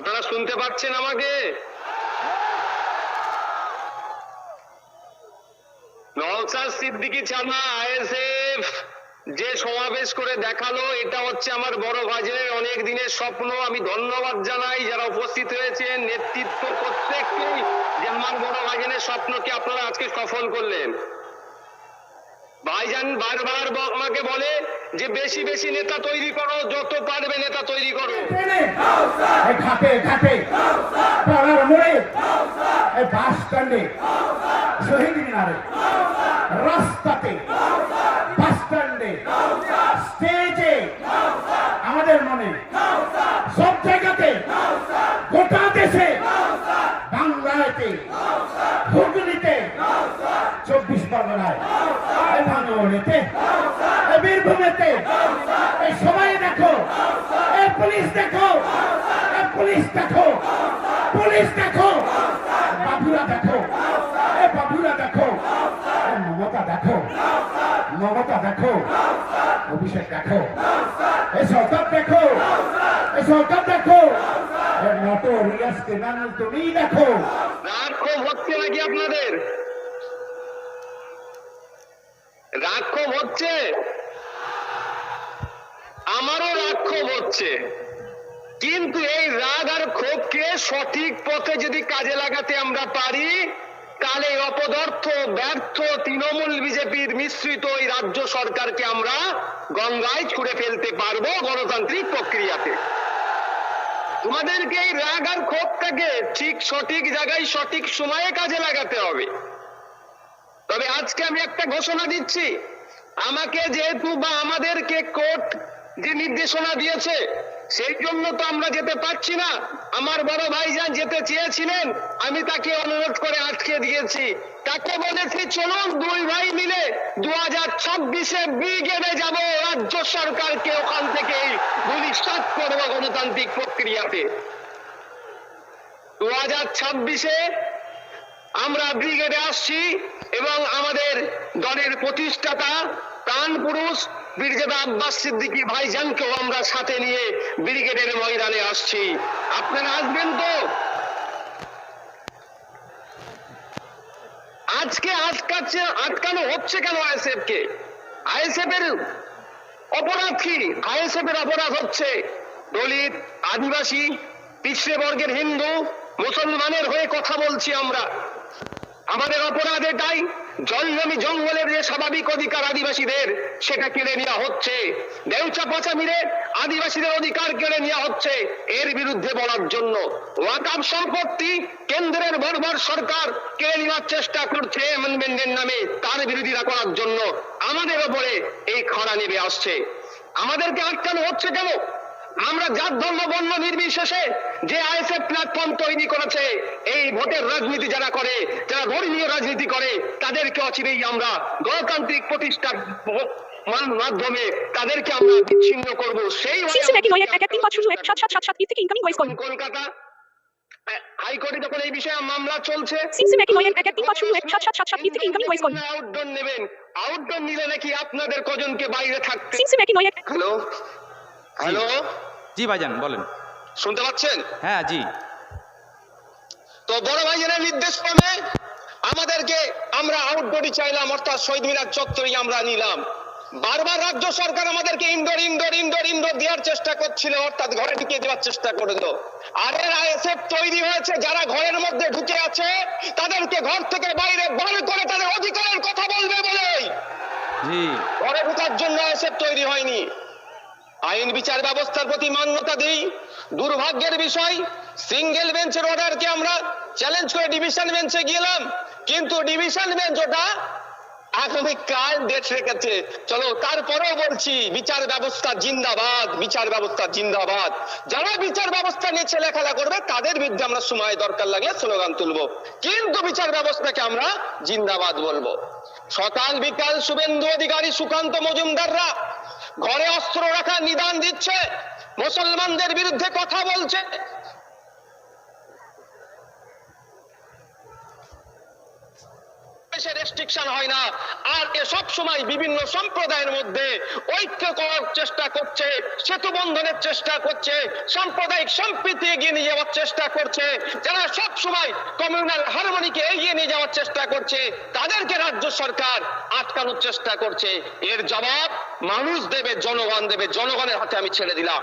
আপনারা শুনতে পাচ্ছেন আমাকে? নওশাদ সিদ্দিকী ছাড়া আইএসএফ যে সমাবেশ করে দেখালো, এটা হচ্ছে আমার বড় ভাইয়ের অনেক দিনের স্বপ্ন। আমি ধন্যবাদ জানাই যারা উপস্থিত হয়েছেন, নেতৃত্ব প্রত্যেককেই, যে আমার বড় ভাইজানের স্বপ্নকে আপনারা আজকে সফল করলেন। ভাইজান বারবার আমাকে বলে যে বেশি বেশি নেতা তৈরি করো, যত পারবে নেতা তৈরি করো। ঘাটে ঘাটে পাড়ার মোড়ে বাস স্ট্যান্ডে শহীদ মিনারে রাস্তাতে বাস স্ট্যান্ডে স্টেজে আমাদের মনে সব জায়গাতে গোটা দেশে বাংলাতে হুগলিতে 24 পরগনায় ভাঙড়েতে বীরভূমেতে সবাই দেখো, পুলিশ দেখো, পুলিশ দেখো, পুলিশ দেখো, বাবুরা দেখো, বাবুরা দেখো, মমতা দেখো, মমতা দেখো, অভিষেক দেখো, সরকার দেখো, সরকার দেখো, নটোরিয়াস ক্রিমিনাল তুমি দেখো। রাগ ক্ষোভ হচ্ছে নাকি আপনাদের? রাগ ক্ষোভ হচ্ছে? আমারও রাগ ক্ষোভ হচ্ছে, কিন্তু এই রাগ আর ক্ষোভকে সঠিক পথে যদি কাজে লাগাতে আমরা পারি, তাহলে অপদার্থ ব্যর্থ তৃণমূল বিজেপির মিশ্রিত এই রাজ্য সরকারকে আমরা গঙ্গায় ছুঁড়ে ফেলতে পারবো গণতান্ত্রিক প্রক্রিয়াতে। তোমাদেরকে এই রাগ আর ক্ষোভটাকে ঠিক সঠিক জায়গায় সঠিক সময়ে কাজে লাগাতে হবে। তবে আজকে আমি একটা ঘোষণা দিচ্ছি, আমাকে যেহেতু বা আমাদেরকে কোর্ট যে নির্দেশনা দিয়েছে, সেই জন্য তো আমরা যেতে পারছি না। আমার বড় ভাইজান যেতে চেয়েছিলেন, আমি তাকে অনুরোধ করে আটকে দিয়েছি। তাকে বলেছি চলুন দুই ভাই মিলে 2026-এ ব্রিগেডে যাব, রাজ্য সরকারকে ওখান থেকে ভূমিষ্ঠ করব গণতান্ত্রিক প্রক্রিয়াতে। 2026-এ আমরা ব্রিগেডে আসছি এবং আমাদের দলের প্রতিষ্ঠাতা প্রাণ পুরুষ বীরজাদা আব্বাস সিদ্দিকী ভাইজানকেও আমরা সাথে নিয়ে ব্রিগেডের ময়দানে আসছি। আপনারা আসবেন তো? আজকে আটকানো হচ্ছে কেন আইএসএফ কে? আইএসএফ এর অপরাধ কি? আইএসএফ এর অপরাধ হচ্ছে দলিত, আদিবাসী, পিছড়ে বর্গের হিন্দু, মুসলমানের হয়ে কথা বলছি আমরা। আমাদের অপরাধ এটাই, জলজমি জঙ্গলের যে স্বাভাবিক অধিকার আদিবাসীদের, সেটা কেড়ে নেওয়া হচ্ছে। দেউচা পাচামিরে আদিবাসীদের অধিকার কেড়ে নেওয়া হচ্ছে, এর বিরুদ্ধে বলার জন্য। ওয়াকফ সম্পত্তি কেন্দ্রের বর্বর সরকার কেড়ে নেওয়ার চেষ্টা করছে অ্যামেন্ডমেন্টের নামে, তার বিরোধিতা করার জন্য আমাদের ওপরে এই খাড়া নেমে আসছে। আমাদেরকে আটকানো হচ্ছে কেন? আমরা জাত ধর্ম বর্ণ নির্বিশেষে যে আইএসএফ প্ল্যাটফর্ম তৈরি করেছে, এই ভোটের রাজনীতি যারা করে, যারা ধর্মীয় রাজনীতি করে, তাদেরকে অচিরেই আমরা গণতান্ত্রিক প্রতিষ্ঠার মাধ্যমে তাদেরকে আমরা বিচ্ছিন্ন করব। সেই কলকাতা হাইকোর্টে যখন এই বিষয়ে মামলা চলছে, আউটডোর নেবেন, আউটডোর নিলে নাকি আপনাদের কজনকে বাইরে থাকতে। হ্যালো হ্যালো, জি ভাইজান বলেন, শুনতে পাচ্ছেন? হ্যাঁ জি। তো বড় ভাইজানের নির্দেশ ক্রমে আমাদেরকে আমরা আউটডোরই চাইলাম, অর্থাৎ শহীদ মিনার চত্বরই আমরা নিলাম। বারবার রাজ্য সরকার আমাদেরকে ইনডোর ইনডোর ইনডোর ইনডোর দেওয়ার চেষ্টা করছিল, অর্থাৎ ঘরে ঢুকিয়ে দেওয়ার চেষ্টা করলো। আর এর আইএসএফ তৈরি হয়েছে, যারা ঘরের মধ্যে ঢুকে আছে তাদেরকে ঘর থেকে বাইরে বার করে তাদের অধিকারের কথা বলবে বলেই জি, ঘরে ঢোকার জন্য আইএসএফ তৈরি হয়নি। আইন বিচার ব্যবস্থার প্রতি মান্যতা দিই। দুর্ভাগ্যের বিষয়, সিঙ্গেল বেঞ্চের অর্ডারকে আমরা চ্যালেঞ্জ করে ডিভিশন বেঞ্চে গেলাম, কিন্তু ডিভিশন বেঞ্চ ওটা আগামীকাল ডেট রেখেছে। চলো, তারপরেও বলছি বিচার ব্যবস্থা জিন্দাবাদ, বিচার ব্যবস্থা জিন্দাবাদ। যারা বিচার ব্যবস্থা নিয়ে ছেলেখেলা করবে তাদের বিরুদ্ধে আমরা সময় দরকার লাগলে স্লোগান তুলবো, কিন্তু বিচার ব্যবস্থাকে আমরা জিন্দাবাদ বলবো। সকাল বিকাল শুভেন্দু অধিকারী, সুকান্ত মজুমদাররা ঘরে অস্ত্র রাখার নিদান দিচ্ছে, মুসলমানদের বিরুদ্ধে কথা বলছে। দেশে রেস্ট্রিকশন হয় না। আর এ সব সময় বিভিন্ন সম্প্রদায়ের মধ্যে ঐক্য করার চেষ্টা করছে, সেতু বন্ধনের চেষ্টা করছে, সাম্প্রদায়িক সম্প্রীতি এগিয়ে নিয়ে যাওয়ার চেষ্টা করছে। যারা সব সময় কমিউনাল হারমোনিকে এগিয়ে নিয়ে যাওয়ার চেষ্টা করছে, তাদেরকে রাজ্য সরকার আটকানোর চেষ্টা করছে। এর জবাব মানুষ দেবে, জনগণ দেবে। জনগণের হাতে আমি ছেড়ে দিলাম।